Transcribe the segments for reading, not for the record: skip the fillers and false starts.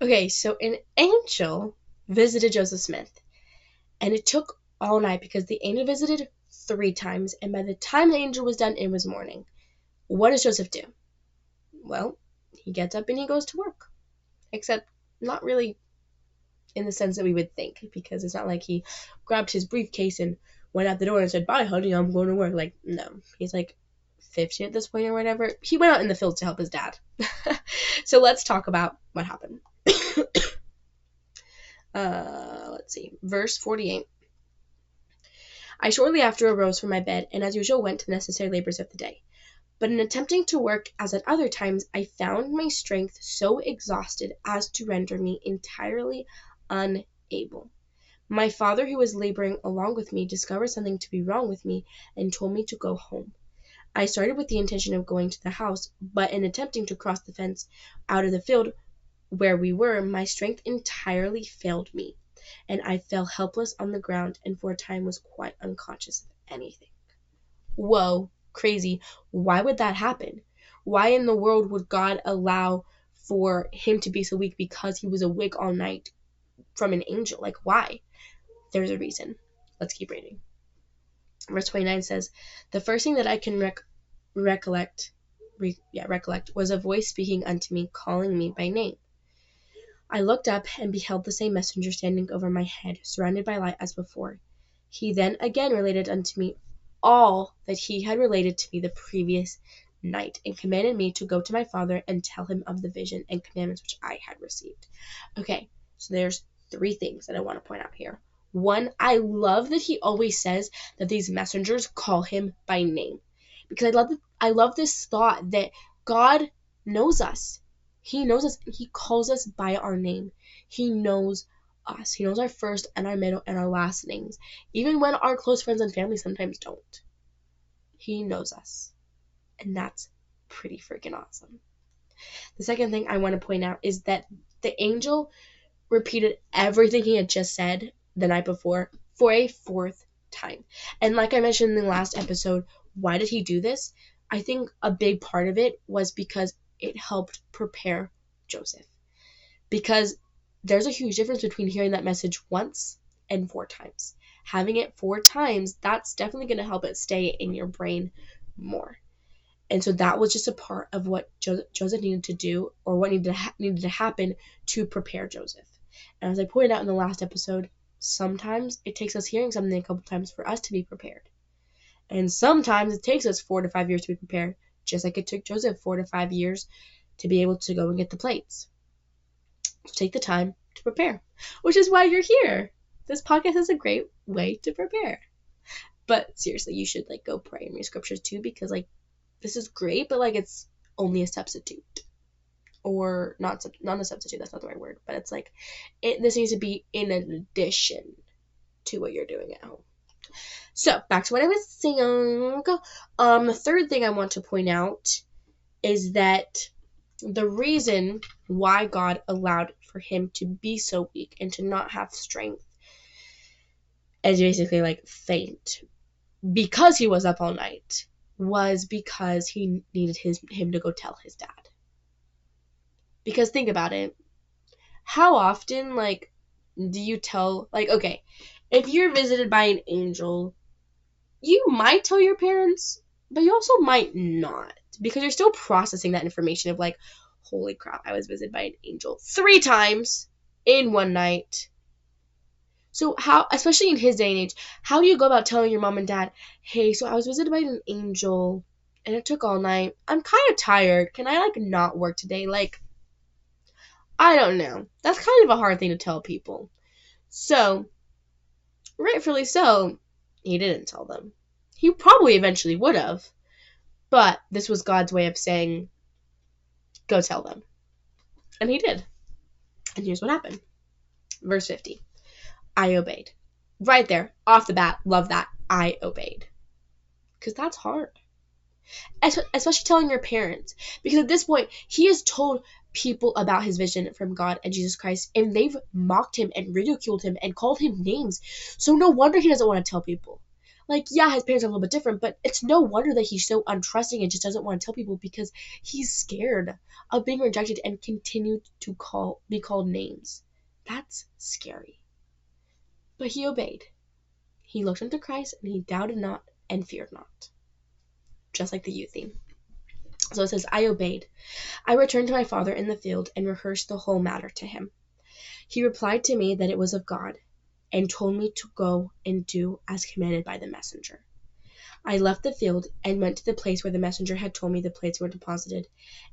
Okay, so an angel visited Joseph Smith, and it took all night because the angel visited 3 times, and by the time the angel was done, it was morning. What does Joseph do? Well, he gets up and he goes to work. Except not really in the sense that we would think, because it's not like he grabbed his briefcase and went out the door and said, "Bye, honey, I'm going to work." Like, no. He's like 15 at this point or whatever. He went out in the fields to help his dad. So let's talk about what happened. Let's see. Verse 48. I shortly after arose from my bed, and as usual went to the necessary labors of the day. But in attempting to work as at other times, I found my strength so exhausted as to render me entirely unable. My father, who was laboring along with me, discovered something to be wrong with me and told me to go home. I started with the intention of going to the house, but in attempting to cross the fence out of the field where we were, my strength entirely failed me, and I fell helpless on the ground and for a time was quite unconscious of anything. Whoa, crazy. Why would that happen? Why in the world would God allow for him to be so weak because he was awake all night from an angel? Like, why? There's a reason. Let's keep reading. Verse 29 says, the first thing that I can recollect was a voice speaking unto me, calling me by name. I looked up and beheld the same messenger standing over my head, surrounded by light as before. He then again related unto me all that he had related to me the previous night, and commanded me to go to my father and tell him of the vision and commandments which I had received. Okay, so there's 3 things that I want to point out here. 1, I love that he always says that these messengers call him by name, because I love this thought that God knows us. He knows us. He calls us by our name. He knows us. He knows our first and our middle and our last names, even when our close friends and family sometimes don't. He knows us, and that's pretty freaking awesome. The second thing I want to point out is that the angel repeated everything he had just said the night before for a 4th time. And like I mentioned in the last episode, why did he do this? I think a big part of it was because it helped prepare Joseph. Because there's a huge difference between hearing that message once and 4 times. Having it 4 times, that's definitely going to help it stay in your brain more. And so that was just a part of what Joseph needed to do, or what needed to happen to prepare Joseph. And as I pointed out in the last episode, sometimes it takes us hearing something a couple times for us to be prepared. And sometimes it takes us 4 to 5 years to be prepared, just like it took Joseph 4 to 5 years to be able to go and get the plates. So take the time to prepare, which is why you're here. This podcast is a great way to prepare. But seriously, you should go pray and read scriptures too, because this is great, but it's only a substitute. Or not a substitute, that's not the right word, but it's this needs to be in addition to what you're doing at home. So, back to what I was saying. The third thing I want to point out is that the reason why God allowed for him to be so weak and to not have strength is basically faint, because he was up all night, was because he needed him to go tell his dad. Because think about it, how often do you tell, okay, if you're visited by an angel, you might tell your parents, but you also might not, because you're still processing that information of holy crap, I was visited by an angel 3 times in one night. So how, especially in his day and age, how do you go about telling your mom and dad, hey, so I was visited by an angel and it took all night, I'm kind of tired, can I not work today? I don't know. That's kind of a hard thing to tell people. So, rightfully so, he didn't tell them. He probably eventually would have, but this was God's way of saying, go tell them. And he did. And here's what happened. Verse 50. I obeyed. Right there, off the bat, love that. I obeyed. Because that's hard. Especially telling your parents. Because at this point, he has told people about his vision from God and Jesus Christ, and they've mocked him and ridiculed him and called him names. So no wonder he doesn't want to tell people. Like, yeah, his parents are a little bit different, but it's no wonder that he's so untrusting and just doesn't want to tell people, because he's scared of being rejected and continue to be called names. That's scary. But he obeyed. He looked unto Christ, and he doubted not and feared not. Just like the youth theme. So it says, I obeyed. I returned to my father in the field and rehearsed the whole matter to him. He replied to me that it was of God, and told me to go and do as commanded by the messenger. I left the field and went to the place where the messenger had told me the plates were deposited,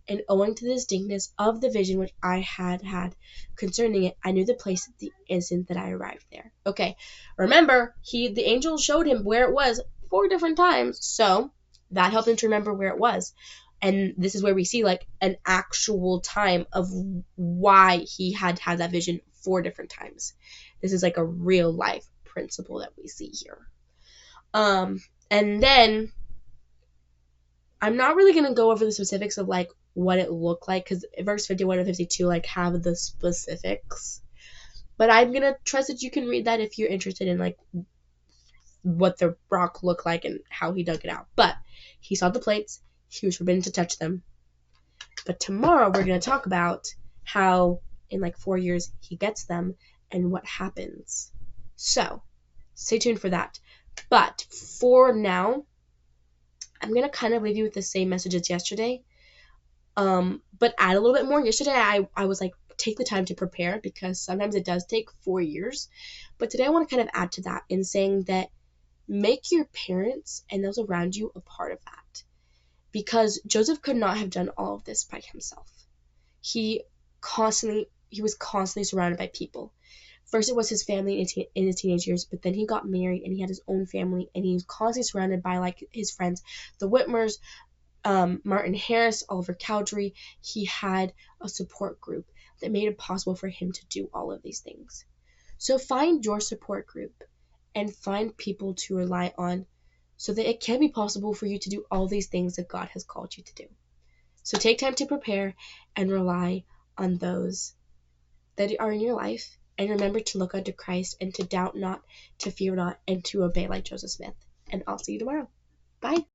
and owing to the distinctness of the vision which I had had concerning it, I knew the place the instant that I arrived there. Okay, remember, the angel showed him where it was 4 different times, so that helped him to remember where it was. And this is where we see like an actual time of why he had that vision 4 different times. This is like a real life principle that we see here. And then I'm not really going to go over the specifics of like what it looked like, because verse 51 and 52 like have the specifics. But I'm going to trust that you can read that if you're interested in like what the rock looked like and how he dug it out. But he saw the plates. He was forbidden to touch them. But tomorrow we're going to talk about how in like 4 years he gets them and what happens. So stay tuned for that. But for now, I'm going to kind of leave you with the same message as yesterday, but add a little bit more. Yesterday, I was like, take the time to prepare, because sometimes it does take 4 years. But today I want to kind of add to that in saying that make your parents and those around you a part of that, because Joseph could not have done all of this by himself. He was constantly surrounded by people. First, it was his family in his teenage years, but then he got married and he had his own family, and he was constantly surrounded by like his friends, the Whitmers, Martin Harris, Oliver Cowdery. He had a support group that made it possible for him to do all of these things. So find your support group and find people to rely on so that it can be possible for you to do all these things that God has called you to do. So take time to prepare and rely on those that are in your life. And remember to look unto Christ and to doubt not, to fear not, and to obey like Joseph Smith. And I'll see you tomorrow. Bye.